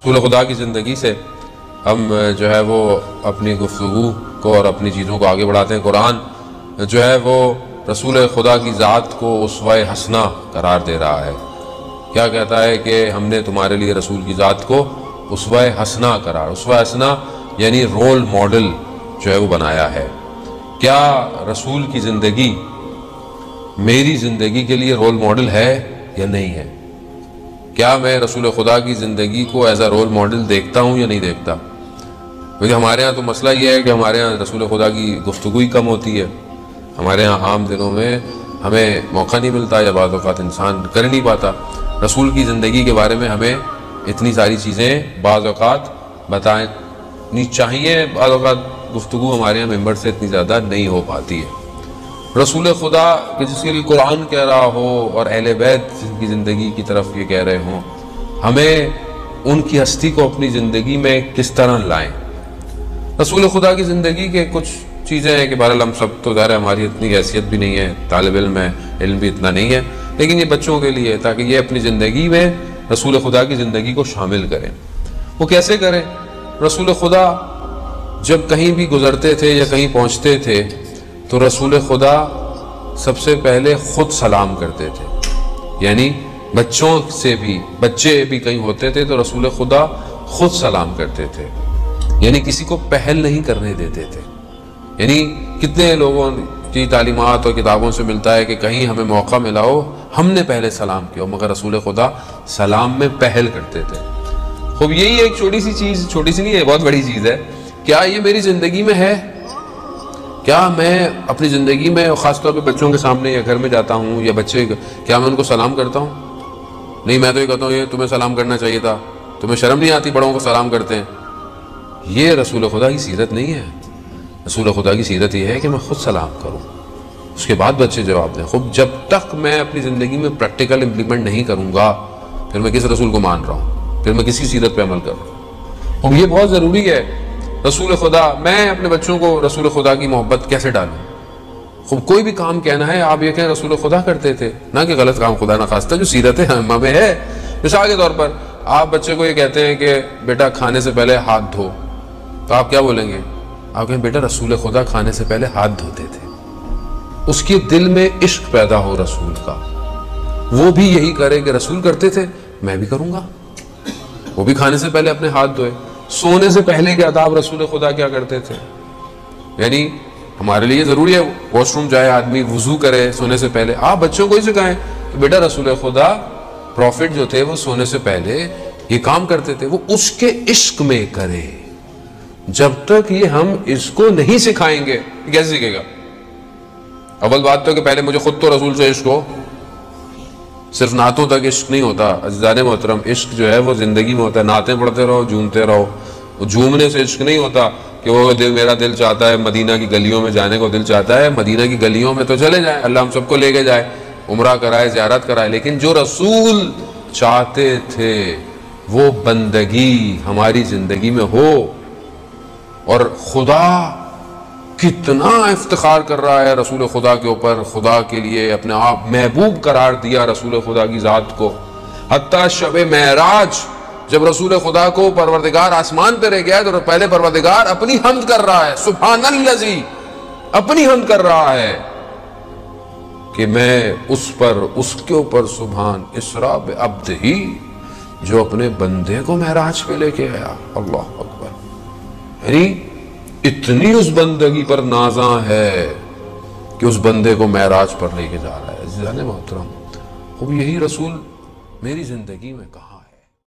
رسول خدا کی زندگی سے ہم جو ہے وہ اپنی گفتگو کو اور اپنی چیزوں کو آگے بڑھاتے ہیں۔ قرآن جو ہے وہ رسول خدا کی ذات کو اسوہ حسنہ قرار دے رہا ہے۔ کیا کہتا ہے کہ ہم نے تمہارے لیے رسول کی ذات کو اسوہ حسنہ اسوہ حسنہ یعنی رول ماڈل جو ہے وہ بنایا ہے۔ کیا رسول کی زندگی میری زندگی کے لیے رول ماڈل ہے یا نہیں ہے؟ کیا میں رسول خدا کی زندگی کو ایز اے رول ماڈل دیکھتا ہوں یا نہیں دیکھتا؟ کیونکہ ہمارے ہاں تو مسئلہ یہ ہے کہ ہمارے ہاں رسول خدا کی گفتگو ہی کم ہوتی ہے۔ ہمارے ہاں عام دنوں میں ہمیں موقع نہیں ملتا یا بعض اوقات انسان کر نہیں پاتا۔ رسول کی زندگی کے بارے میں ہمیں اتنی ساری چیزیں بعض اوقات بتانی چاہیے، بعض اوقات گفتگو ہمارے یہاں ممبر سے اتنی زیادہ نہیں ہو پاتی ہے۔ رسول خدا کہ جس کے لیے قرآن کہہ رہا ہو اور اہل بیت کی زندگی کی طرف یہ کہہ رہے ہوں، ہمیں ان کی ہستی کو اپنی زندگی میں کس طرح لائیں۔ رسول خدا کی زندگی کے کچھ چیزیں ہیں کہ بہرحال ہم سب تو ظاہر ہے ہماری اتنی حیثیت بھی نہیں ہے، طالب علم ہے، علم بھی اتنا نہیں ہے، لیکن یہ بچوں کے لیے تاکہ یہ اپنی زندگی میں رسول خدا کی زندگی کو شامل کریں۔ وہ کیسے کریں؟ رسول خدا جب کہیں بھی گزرتے تھے یا کہیں پہنچتے تھے تو رسول خدا سب سے پہلے خود سلام کرتے تھے، یعنی بچے بھی کہیں ہوتے تھے تو رسول خدا خود سلام کرتے تھے، یعنی کسی کو پہل نہیں کرنے دیتے تھے۔ یعنی کتنے لوگوں کی تعلیمات اور کتابوں سے ملتا ہے کہ کہیں ہمیں موقع ملا ہو ہم نے پہلے سلام کیا، مگر رسول خدا سلام میں پہل کرتے تھے۔ خوب یہی ایک چھوٹی سی چیز، چھوٹی سی نہیں ہے، بہت بڑی چیز ہے۔ کیا یہ میری زندگی میں ہے؟ کیا میں اپنی زندگی میں خاص طور پہ بچوں کے سامنے یا گھر میں جاتا ہوں یا بچے، کیا میں ان کو سلام کرتا ہوں؟ نہیں، میں تو یہ کہتا ہوں یہ تمہیں سلام کرنا چاہیے تھا، تمہیں شرم نہیں آتی بڑوں کو سلام کرتے ہیں؟ یہ رسول خدا کی سیرت نہیں ہے۔ رسول خدا کی سیرت یہ ہے کہ میں خود سلام کروں، اس کے بعد بچے جواب دیں۔ خوب جب تک میں اپنی زندگی میں پریکٹیکل امپلیمنٹ نہیں کروں گا پھر میں کس رسول کو مان رہا ہوں، پھر میں کسی سیرت پہ عمل کر رہا ہوں۔ خوب یہ بہت ضروری ہے۔ رسول خدا، میں اپنے بچوں کو رسول خدا کی محبت کیسے ڈالوں؟ خوب کوئی بھی کام کہنا ہے آپ یہ کہیں رسول خدا کرتے تھے، نہ کہ غلط کام خدا نہ خواستہ جو سیرت ائمہ میں ہے۔ مثال کے طور پر آپ بچے کو یہ کہتے ہیں کہ بیٹا کھانے سے پہلے ہاتھ دھو، تو آپ کیا بولیں گے؟ آپ کہیں بیٹا رسول خدا کھانے سے پہلے ہاتھ دھوتے تھے۔ اس کے دل میں عشق پیدا ہو رسول کا، وہ بھی یہی کرے کہ رسول کرتے تھے میں بھی کروں گا، وہ بھی کھانے سے پہلے اپنے ہاتھ دھوئے۔ سونے سے پہلے کے آداب رسول خدا کیا کرتے تھے؟ یعنی ہمارے لیے ضروری ہے واش روم جائے آدمی وضو کرے سونے سے پہلے، آپ بچوں کو ہی سکھائیں کہ بیٹا رسول خدا پروفٹ جو تھے وہ سونے سے پہلے یہ کام کرتے تھے، وہ اس کے عشق میں کرے۔ جب تک یہ ہم اس کو نہیں سکھائیں گے کیسے سیکھے گا؟ اول بات تو کہ پہلے مجھے خود تو رسول سے عشق ہو، صرف نعتوں تک عشق نہیں ہوتا عزیزان محترم، عشق جو ہے وہ زندگی میں ہوتا ہے۔ نعتیں پڑھتے رہو، جھومتے رہو، وہ جھومنے سے عشق نہیں ہوتا کہ وہ میرا دل چاہتا ہے مدینہ کی گلیوں میں جانے کو، دل چاہتا ہے مدینہ کی گلیوں میں تو چلے جائیں، اللہ ہم سب کو لے کے جائے، عمرہ کرائے، زیارت کرائے، لیکن جو رسول چاہتے تھے وہ بندگی ہماری زندگی میں ہو۔ اور خدا کتنا افتخار کر رہا ہے رسول خدا کے اوپر، خدا کے لیے اپنے آپ محبوب قرار دیا رسول خدا کی ذات کو۔ حتیٰ شب معراج جب رسول خدا کو پروردگار آسمان پہ رہ گیا تو پہلے پروردگار اپنی حمد کر رہا ہے، سبحان الذی، اپنی حمد کر رہا ہے کہ میں اس کے اوپر سبحان اسرا بعبدہ، جو اپنے بندے کو معراج پہ لے کے آیا۔ اللہ اکبر، یعنی اتنی اس بندگی پر نازاں ہے کہ اس بندے کو معراج پر لے کے جا رہا ہے۔ عزیزان محترم، خوب یہی رسول میری زندگی میں کہا